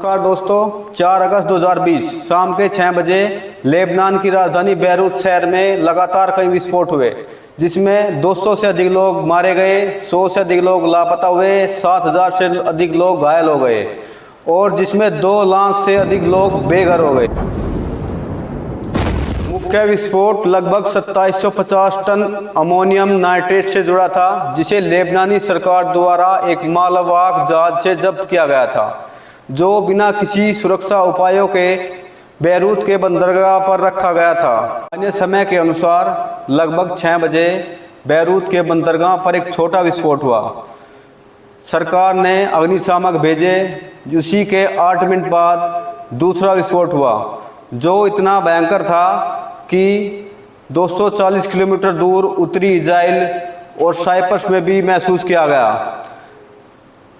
नमस्कार दोस्तों, 4 अगस्त 2020 शाम के 6 बजे लेबनान की राजधानी बैरूत शहर में लगातार कई विस्फोट हुए, जिसमें 200 से अधिक लोग मारे गए, 100 से अधिक लोग लापता हुए, 7,000 से अधिक लोग घायल हो गए और जिसमें 2 लाख से अधिक लोग बेघर हो गए। मुख्य विस्फोट लगभग 2750 टन अमोनियम नाइट्रेट से जुड़ा था, जिसे लेबनानी सरकार द्वारा एक मालवाहक जहाज से जब्त किया गया था, जो बिना किसी सुरक्षा उपायों के बैरूत के बंदरगाह पर रखा गया था। स्थानीय समय के अनुसार लगभग 6 बजे बैरूत के बंदरगाह पर एक छोटा विस्फोट हुआ। सरकार ने अग्निशामक भेजे। उसी के 8 मिनट बाद दूसरा विस्फोट हुआ, जो इतना भयंकर था कि 240 किलोमीटर दूर उत्तरी इजराइल और साइप्रस में भी महसूस किया गया।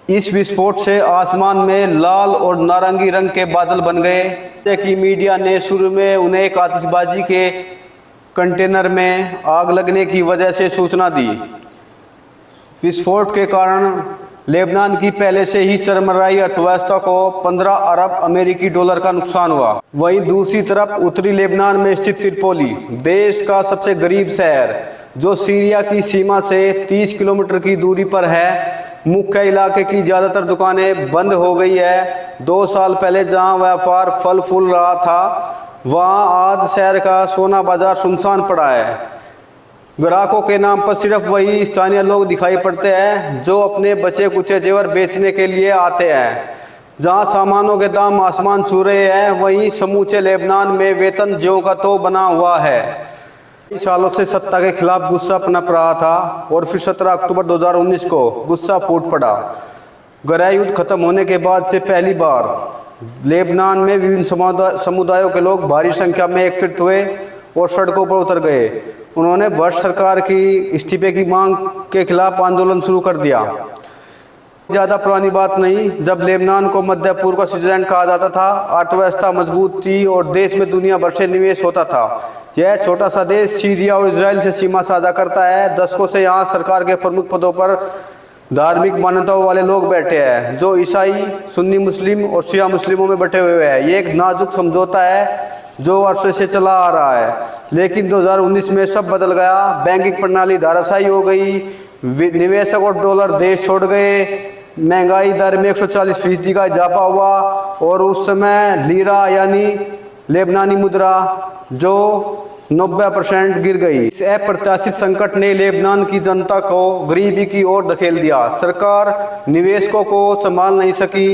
इस विस्फोट से आसमान में लाल और नारंगी रंग के बादल बन गए, जैसे कि मीडिया ने शुरू में उन्हें एक आतिशबाजी के कंटेनर में आग लगने की वजह से सूचना दी। विस्फोट के कारण लेबनान की पहले से ही चरमराई अर्थव्यवस्था को 15 अरब अमेरिकी डॉलर का नुकसान हुआ। वहीं दूसरी तरफ उत्तरी लेबनान में स्थित त्रिपोली, देश का सबसे गरीब शहर, जो सीरिया की सीमा से 30 किलोमीटर की दूरी पर है, मुख्य इलाके की ज़्यादातर दुकानें बंद हो गई है। 2 साल पहले जहां व्यापार फल फूल रहा था, वहां आज शहर का सोना बाजार सुनसान पड़ा है। ग्राहकों के नाम पर सिर्फ वही स्थानीय लोग दिखाई पड़ते हैं जो अपने बचे कुचे जेवर बेचने के लिए आते हैं। जहां सामानों के दाम आसमान छू रहे हैं, वहीं समूचे लेबनान में वेतन ज्यों का तो बना हुआ है। कई सालों से सत्ता के खिलाफ गुस्सा पनप रहा था और फिर 17 अक्टूबर 2019 को गुस्सा फूट पड़ा। गृह युद्ध खत्म होने के बाद से पहली बार लेबनान में विभिन्न समुदायों के लोग भारी संख्या में एकत्रित हुए और सड़कों पर उतर गए। उन्होंने बुश सरकार की इस्तीफे की मांग के खिलाफ आंदोलन शुरू कर दिया। ज़्यादा पुरानी बात नहीं, जब लेबनान को मध्य पूर्व का स्विट्जरलैंड कहा जाता था। अर्थव्यवस्था मजबूत थी और देश में दुनिया भर से निवेश होता था। यह छोटा सा देश सीरिया और इजराइल से सीमा साझा करता है। दशकों से यहाँ सरकार के प्रमुख पदों पर धार्मिक मान्यताओं वाले लोग बैठे हैं, जो ईसाई, सुन्नी मुस्लिम और शिया मुस्लिमों में बटे हुए हैं। ये एक नाजुक समझौता है जो वर्षों से चला आ रहा है, लेकिन 2019 में सब बदल गया। बैंकिंग प्रणाली धाराशायी हो गई, निवेशक और डॉलर देश छोड़ गए, महंगाई दर में 140% का इजाफा हुआ और उस समय लीरा यानी लेबनानी मुद्रा जो 90% गिर गई। इस अप्रत्याशित संकट ने लेबनान की जनता को गरीबी की ओर धकेल दिया। सरकार निवेशकों को संभाल नहीं सकी।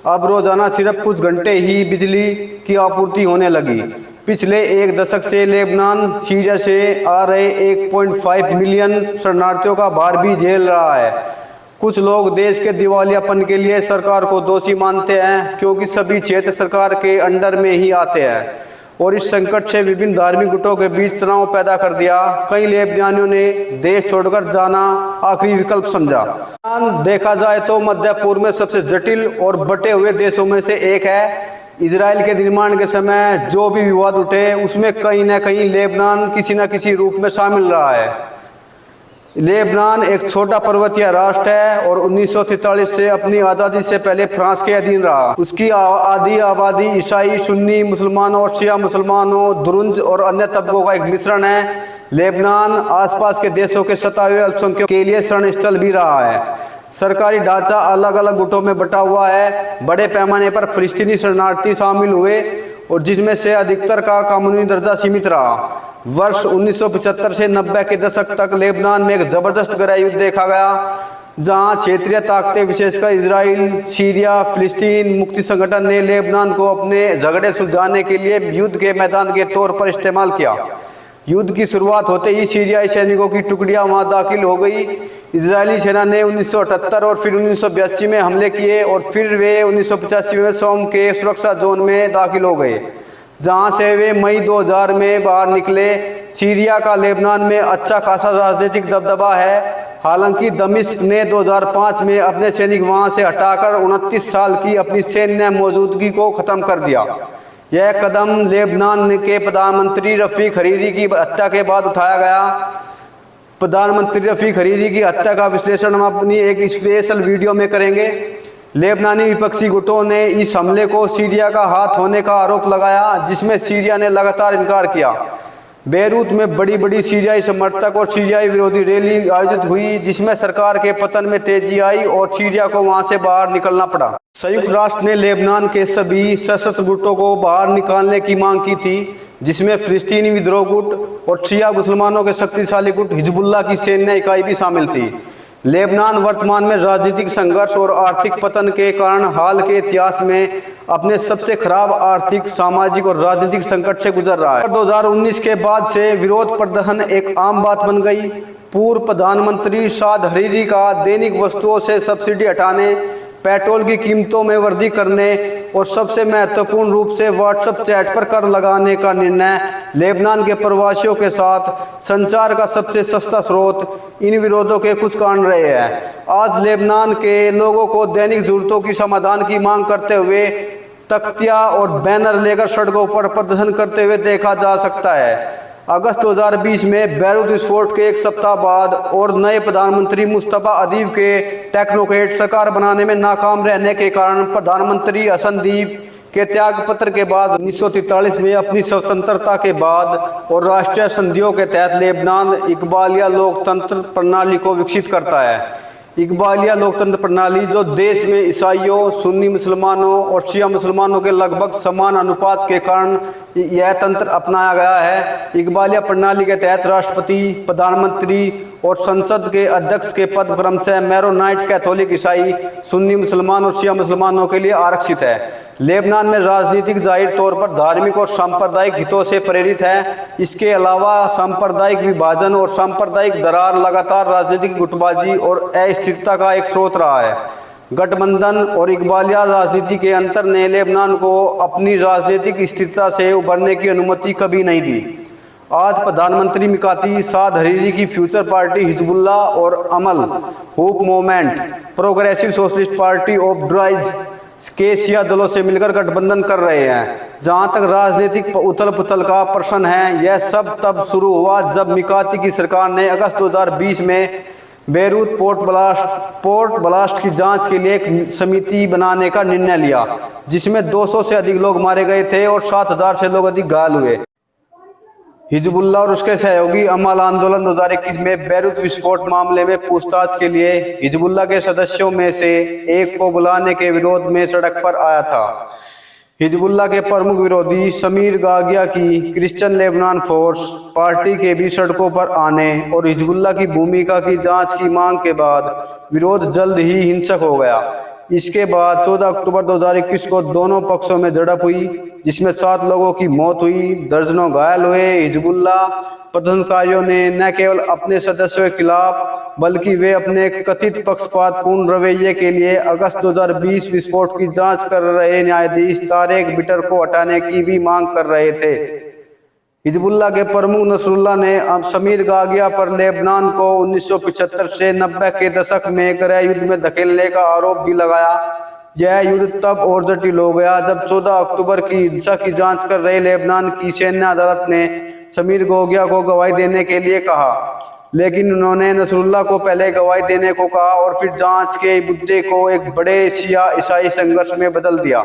अब रोजाना सिर्फ कुछ घंटे ही बिजली की आपूर्ति होने लगी। पिछले 1 दशक से लेबनान सीरिया से आ रहे 1.5 मिलियन शरणार्थियों का भार भी झेल रहा है। कुछ लोग देश के दिवालियापन के लिए सरकार को दोषी मानते हैं, क्योंकि सभी क्षेत्र सरकार के अंडर में ही आते हैं और इस संकट से विभिन्न धार्मिक गुटों के बीच तनाव पैदा कर दिया। कई लेबनानियों ने देश छोड़कर जाना आखिरी विकल्प समझा। देखा जाए तो मध्य पूर्व में सबसे जटिल और बटे हुए देशों में से एक है। इजराइल के निर्माण के समय जो भी विवाद उठे, उसमें कहीं न कहीं लेबनान किसी न किसी रूप में शामिल रहा है। लेबनान एक छोटा पर्वतीय राष्ट्र है और 1943 से अपनी आज़ादी से पहले फ्रांस के अधीन रहा। उसकी आधी आबादी ईसाई, सुन्नी मुसलमानों और शिया मुसलमानों, दुरुंज और अन्य तबकों का एक मिश्रण है। लेबनान आसपास के देशों के सताए हुए अल्पसंख्यकों के लिए शरण स्थल भी रहा है। सरकारी ढांचा अलग अलग गुटों में बटा हुआ है। बड़े पैमाने पर फिलिस्तीनी शरणार्थी शामिल हुए और जिसमें से अधिकतर का कानूनी दर्जा सीमित रहा। वर्ष 1975 से 90 के दशक तक लेबनान में एक जबरदस्त गृह युद्ध देखा गया, जहां क्षेत्रीय ताकतें विशेषकर इजराइल, सीरिया, फिलिस्तीन मुक्ति संगठन ने लेबनान को अपने झगड़े सुलझाने के लिए युद्ध के मैदान के तौर पर इस्तेमाल किया। युद्ध की शुरुआत होते ही सीरियाई सैनिकों की टुकड़ियां वहां दाखिल हो गई। इजरायली सेना ने 1978 और फिर 1982 में हमले किए और फिर वे 1985 में सोम के सुरक्षा जोन में दाखिल हो गए, जहां से वे मई 2000 में बाहर निकले। सीरिया का लेबनान में अच्छा खासा राजनीतिक दबदबा है। हालांकि दमिश्क ने 2005 में अपने सैनिक वहां से हटाकर 29 साल की अपनी सैन्य मौजूदगी को खत्म कर दिया। यह कदम लेबनान के प्रधानमंत्री रफ़ीक हरीरी की हत्या के बाद उठाया गया। प्रधानमंत्री रफ़ीक हरीरी की हत्या का विश्लेषण हम अपनी एक स्पेशल वीडियो में करेंगे। लेबनानी विपक्षी गुटों ने इस हमले को सीरिया का हाथ होने का आरोप लगाया, जिसमें सीरिया ने लगातार इनकार किया। बेरूत में बड़ी बड़ी सीरियाई समर्थक और सीरियाई विरोधी रैली आयोजित हुई, जिसमें सरकार के पतन में तेजी आई और सीरिया को वहां से बाहर निकलना पड़ा। संयुक्त राष्ट्र ने लेबनान के सभी सशस्त्र गुटों को बाहर निकालने की मांग की थी, जिसमें फिलिस्तीनी विद्रोह गुट और शिया मुसलमानों के शक्तिशाली गुट हिजबुल्लाह की सैन्य इकाई भी शामिल थी। लेबनान वर्तमान में राजनीतिक संघर्ष और आर्थिक पतन के कारण हाल के इतिहास में अपने सबसे खराब आर्थिक, सामाजिक और राजनीतिक संकट से गुजर रहा है। 2019 के बाद से विरोध प्रदर्शन एक आम बात बन गई। पूर्व प्रधानमंत्री साद हरीरी का दैनिक वस्तुओं से सब्सिडी हटाने, पेट्रोल की कीमतों में वृद्धि करने और सबसे महत्वपूर्ण रूप से व्हाट्सएप चैट पर कर लगाने का निर्णय लेबनान के प्रवासियों के साथ संचार का सबसे सस्ता स्रोत इन विरोधों के कुछ कारण रहे हैं। आज लेबनान के लोगों को दैनिक जरूरतों की समाधान की मांग करते हुए तख्तियां और बैनर लेकर सड़कों पर प्रदर्शन करते हुए देखा जा सकता है। अगस्त 2020 में बेरूत विस्फोट के एक सप्ताह बाद और नए प्रधानमंत्री मुस्तफा अदीब के टेक्नोक्रेट सरकार बनाने में नाकाम रहने के कारण प्रधानमंत्री हसन दीब के त्यागपत्र के बाद 1943 में अपनी स्वतंत्रता के बाद और राष्ट्रीय संधियों के तहत लेबनान इकबालिया लोकतंत्र प्रणाली को विकसित करता है। इकबालिया लोकतंत्र प्रणाली, जो देश में ईसाइयों, सुन्नी मुसलमानों और शिया मुसलमानों के लगभग समान अनुपात के कारण यह तंत्र अपनाया गया है। इकबालिया प्रणाली के तहत राष्ट्रपति, प्रधानमंत्री और संसद के अध्यक्ष के पद क्रमशः मैरोनाइट, कैथोलिक ईसाई, सुन्नी मुसलमान और शिया मुसलमानों के लिए आरक्षित है। लेबनान में राजनीतिक जाहिर तौर पर धार्मिक और सांप्रदायिक हितों से प्रेरित है। इसके अलावा सांप्रदायिक विभाजन और सांप्रदायिक दरार लगातार राजनीतिक गुटबाजी और अस्थिरता का एक स्रोत रहा है। गठबंधन और इकबालिया राजनीति के अंतर ने लेबनान को अपनी राजनीतिक स्थिरता से उभरने की अनुमति कभी नहीं दी। आज प्रधानमंत्री मिकाती साद हरीरी की फ्यूचर पार्टी हिजबुल्लाह और अमल हुक movement, progressive socialist party of Druze के शिया दलों से मिलकर गठबंधन कर रहे हैं। जहां तक राजनीतिक उथल पुथल का प्रश्न है, यह सब तब शुरू हुआ जब मिकाती की सरकार ने अगस्त 2020 में बेरूत पोर्ट ब्लास्ट की जांच के लिए एक समिति बनाने का निर्णय लिया, जिसमें 200 से अधिक लोग मारे गए थे और 7,000 से लोग अधिक घायल हुए। हिजबुल्लाह और उसके सहयोगी अमल आंदोलन 2021 में बेरूत विस्फोट मामले में पूछताछ के लिए हिजबुल्लाह के सदस्यों में से एक को बुलाने के विरोध में सड़क पर आया था। हिजबुल्लाह के प्रमुख विरोधी समीर गागिया की क्रिश्चियन लेबनान फोर्स पार्टी के भी सड़कों पर आने और हिजबुल्लाह की भूमिका की जांच की मांग के बाद विरोध जल्द ही हिंसक हो गया। इसके बाद 14 अक्टूबर 2021 को दोनों पक्षों में झड़प हुई, जिसमें 7 लोगों की मौत हुई, दर्जनों घायल हुए। हिजबुल्लाह प्रदर्शनकारियों ने न केवल अपने सदस्यों के खिलाफ बल्कि वे अपने कथित पक्षपातपूर्ण रवैये के लिए अगस्त 2020 विस्फोट की जांच कर रहे न्यायाधीश तारेक बिटर को हटाने की भी मांग कर रहे थे। हिजबुल्लाह के प्रमुख नसरुल्लाह ने समीर गागिया पर लेबनान को 1975 से 90 के दशक में गृह युद्ध में धकेलने का आरोप भी लगाया। यह युद्ध तब और जटिल हो गया जब 14 अक्टूबर की हिंसा की जांच कर रहे लेबनान की सैन्य अदालत ने समीर गागिया को गवाही देने के लिए कहा, लेकिन उन्होंने नसरुल्लाह को पहले गवाही देने को कहा और फिर जांच के मुद्दे को एक बड़े शिया ईसाई संघर्ष में बदल दिया।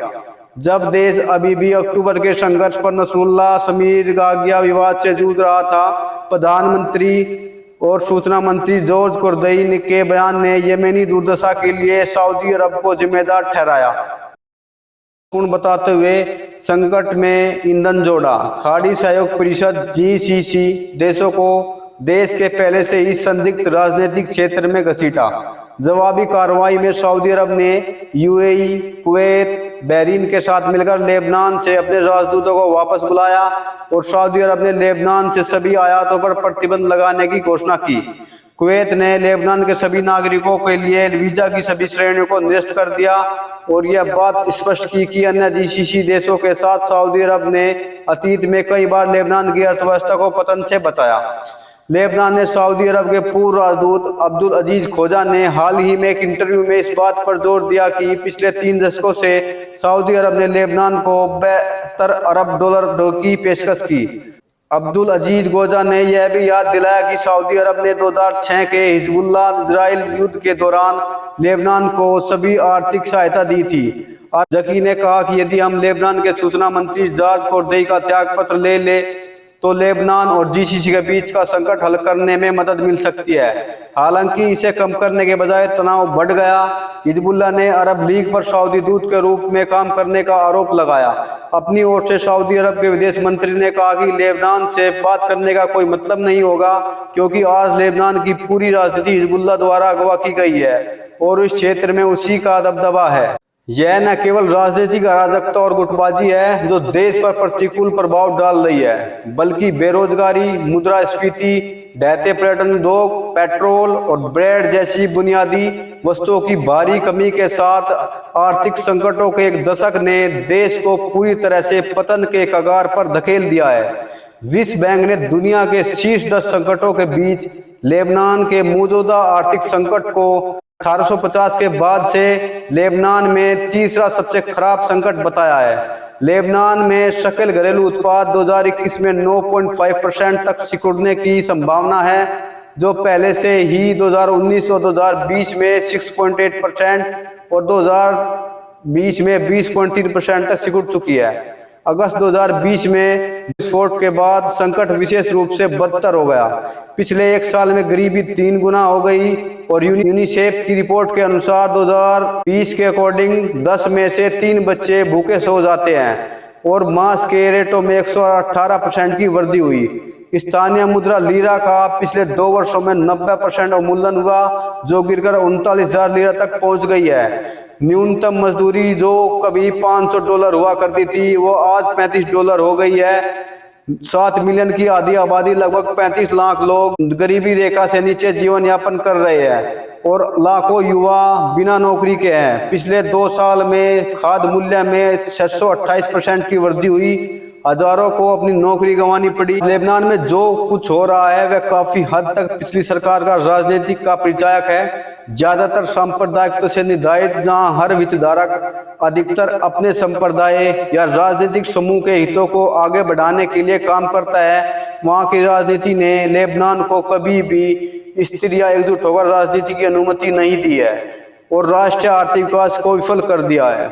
जब देश अभी भी अक्टूबर के संघर्ष पर नसरुल्लाह समीर गागिया विवाद से जूझ रहा था, प्रधानमंत्री और सूचना मंत्री जॉर्ज कुर्दई के बयान ने येमेनी दुर्दशा के लिए सऊदी अरब को जिम्मेदार ठहराया, पूर्ण बताते हुए संकट में ईंधन जोड़ा। खाड़ी सहयोग परिषद GCC देशों को देश के पहले से ही संदिग्ध राजनीतिक क्षेत्र में घसीटा। जवाबी कार्रवाई में सऊदी अरब ने UAE, कुवैत, बहरीन के साथ मिलकर लेबनान से अपने राजदूतों को वापस बुलाया और सऊदी अरब ने लेबनान से सभी आयातों पर प्रतिबंध लगाने की घोषणा की। कुवैत ने लेबनान के सभी नागरिकों के लिए वीजा की सभी श्रेणियों को निरस्त कर दिया और यह बात स्पष्ट की कि अन्य GCC देशों के साथ सऊदी अरब ने अतीत में कई बार लेबनान की अर्थव्यवस्था को पतन से बचाया। लेबनान ने सऊदी अरब के पूर्व राजदूत अब्दुल अजीज खोजा ने हाल ही में एक इंटरव्यू में इस बात पर जोर दिया कि पिछले 3 दशकों से सऊदी अरब ने लेबनान को $72 अरब की पेशकश की। अब्दुल अजीज गोजा ने यह भी याद दिलाया कि सऊदी अरब ने 2006 के हिजबुल्लाह इजराइल युद्ध के दौरान लेबनान को सभी आर्थिक सहायता दी थी। और जकी ने कहा कि यदि हम लेबनान के सूचना मंत्री जॉर्ज कोर्डेई का त्यागपत्र ले तो लेबनान और जीसीसी के बीच का संकट हल करने में मदद मिल सकती है। हालांकि इसे कम करने के बजाय तनाव बढ़ गया। हिजबुल्लाह ने अरब लीग पर सऊदी दूत के रूप में काम करने का आरोप लगाया। अपनी ओर से सऊदी अरब के विदेश मंत्री ने कहा कि लेबनान से बात करने का कोई मतलब नहीं होगा, क्योंकि आज लेबनान की पूरी राजनीति हिजबुल्लाह द्वारा अगवा की गई है और इस क्षेत्र में उसी का दबदबा है। यह न केवल राजनीतिक अराजकता और गुटबाजी है जो देश पर प्रतिकूल प्रभाव डाल रही है, बल्कि बेरोजगारी, मुद्रास्फीति, ढहते पर्यटन उद्योग, पेट्रोल और ब्रेड जैसी बुनियादी वस्तुओं की भारी कमी के साथ आर्थिक संकटों के एक दशक ने देश को पूरी तरह से पतन के कगार पर धकेल दिया है। विश्व बैंक ने दुनिया के शीर्ष 10 संकटों के बीच लेबनान के मौजूदा आर्थिक संकट को 1850 के बाद से लेबनान में तीसरा सबसे खराब संकट बताया है। लेबनान में सकल घरेलू उत्पाद 2021 में 9.5% तक सिकुड़ने की संभावना है, जो पहले से ही 2019 और 2020 में 6.8% और 2020 में 20.3% तक सिकुड़ चुकी है। अगस्त 2020 में विस्फोट के बाद संकट विशेष रूप से बदतर हो गया। पिछले एक साल में गरीबी 3 गुना हो गई और यूनिसेफ की रिपोर्ट के अनुसार 2020 के अकॉर्डिंग 10 में से 3 बच्चे भूखे सो जाते हैं और मांस के रेटों में 118% की वृद्धि हुई। स्थानीय मुद्रा लीरा का पिछले 2 वर्षों में 90% अवमूल्यन हुआ, जो गिरकर 39,000 लीरा तक पहुंच गई है। न्यूनतम मजदूरी जो कभी $500 हुआ करती थी, वो आज $35 हो गई है। 7 मिलियन की आधी आबादी, लगभग 35 लाख लोग गरीबी रेखा से नीचे जीवन यापन कर रहे हैं और लाखों युवा बिना नौकरी के हैं। पिछले 2 साल में खाद्य मूल्य में 628% की वृद्धि हुई। हजारों को अपनी नौकरी गंवानी पड़ी। लेबनान में जो कुछ हो रहा है वह काफी हद तक पिछली सरकार का राजनीतिक का परिचायक है। ज्यादातर सांप्रदायिकता से निर्धारित, जहां हर हितधारक अधिकतर अपने संप्रदाय या राजनीतिक समूह के हितों को आगे बढ़ाने के लिए काम करता है, वहां की राजनीति ने लेबनान को कभी भी स्थिर या एकजुट होकर राजनीति की अनुमति नहीं दी है और राष्ट्रीय आर्थिक विकास को विफल कर दिया है।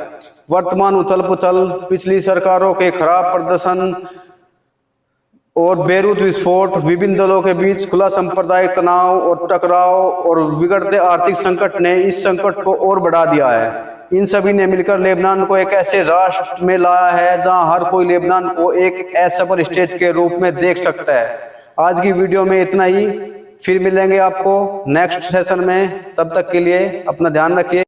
वर्तमान उथल पुथल, पिछली सरकारों के खराब प्रदर्शन और बेरूत विस्फोट, विभिन्न दलों के बीच खुला सांप्रदायिक तनाव और टकराव और बिगड़ते आर्थिक संकट ने इस संकट को और बढ़ा दिया है। इन सभी ने मिलकर लेबनान को एक ऐसे राष्ट्र में लाया है जहां हर कोई लेबनान को एक असफल स्टेट के रूप में देख सकता है। आज की वीडियो में इतना ही। फिर मिलेंगे आपको नेक्स्ट सेशन में। तब तक के लिए अपना ध्यान रखिए।